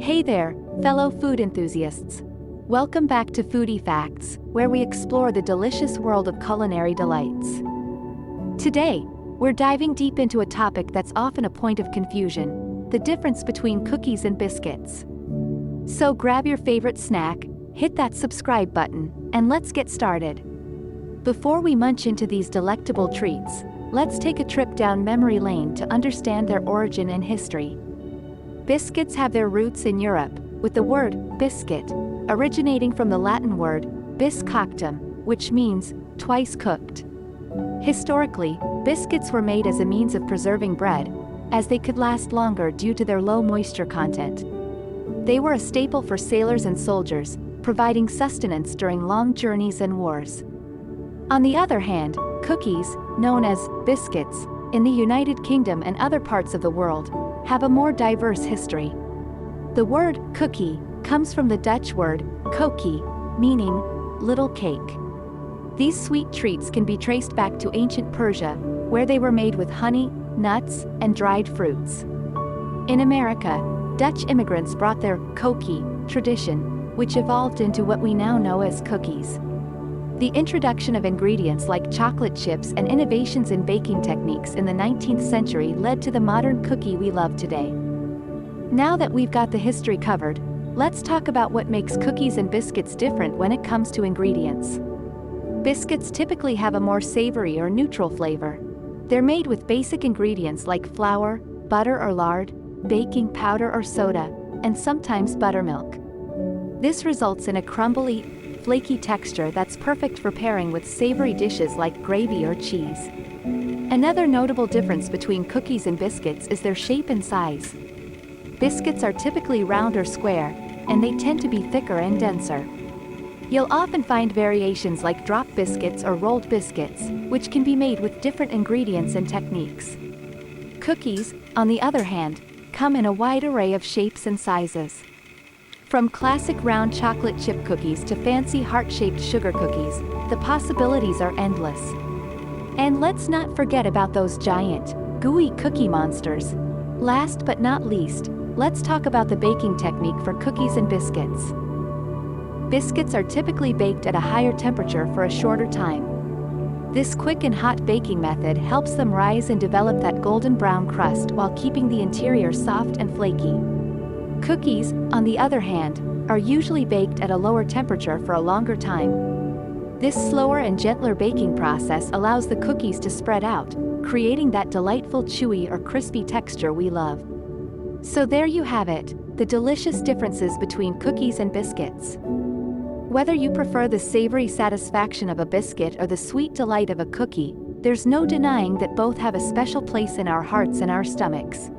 Hey there, fellow food enthusiasts. Welcome back to Foodie Facts, where we explore the delicious world of culinary delights. Today, we're diving deep into a topic that's often a point of confusion: the difference between cookies and biscuits. So grab your favorite snack, hit that subscribe button, and let's get started. Before we munch into these delectable treats, let's take a trip down memory lane to understand their origin and history. Biscuits have their roots in Europe, with the word biscuit originating from the Latin word bis coctum, which means twice cooked. Historically, biscuits were made as a means of preserving bread, as they could last longer due to their low moisture content. They were a staple for sailors and soldiers, providing sustenance during long journeys and wars. On the other hand, cookies, known as biscuits, in the United Kingdom and other parts of the world, have a more diverse history. The word cookie comes from the Dutch word koekie, meaning little cake. These sweet treats can be traced back to ancient Persia, where they were made with honey, nuts, and dried fruits. In America, Dutch immigrants brought their koekie tradition, which evolved into what we now know as cookies. The introduction of ingredients like chocolate chips and innovations in baking techniques in the 19th century led to the modern cookie we love today. Now that we've got the history covered, let's talk about what makes cookies and biscuits different when it comes to ingredients. Biscuits typically have a more savory or neutral flavor. They're made with basic ingredients like flour, butter or lard, baking powder or soda, and sometimes buttermilk. This results in a crumbly, flaky texture that's perfect for pairing with savory dishes like gravy or cheese. Another notable difference between cookies and biscuits is their shape and size. Biscuits are typically round or square, and they tend to be thicker and denser. You'll often find variations like drop biscuits or rolled biscuits, which can be made with different ingredients and techniques. Cookies, on the other hand, come in a wide array of shapes and sizes. From classic round chocolate chip cookies to fancy heart-shaped sugar cookies, the possibilities are endless. And let's not forget about those giant, gooey cookie monsters. Last but not least, let's talk about the baking technique for cookies and biscuits. Biscuits are typically baked at a higher temperature for a shorter time. This quick and hot baking method helps them rise and develop that golden brown crust while keeping the interior soft and flaky. Cookies, on the other hand, are usually baked at a lower temperature for a longer time. This slower and gentler baking process allows the cookies to spread out, creating that delightful chewy or crispy texture we love. So there you have it, the delicious differences between cookies and biscuits. Whether you prefer the savory satisfaction of a biscuit or the sweet delight of a cookie, there's no denying that both have a special place in our hearts and our stomachs.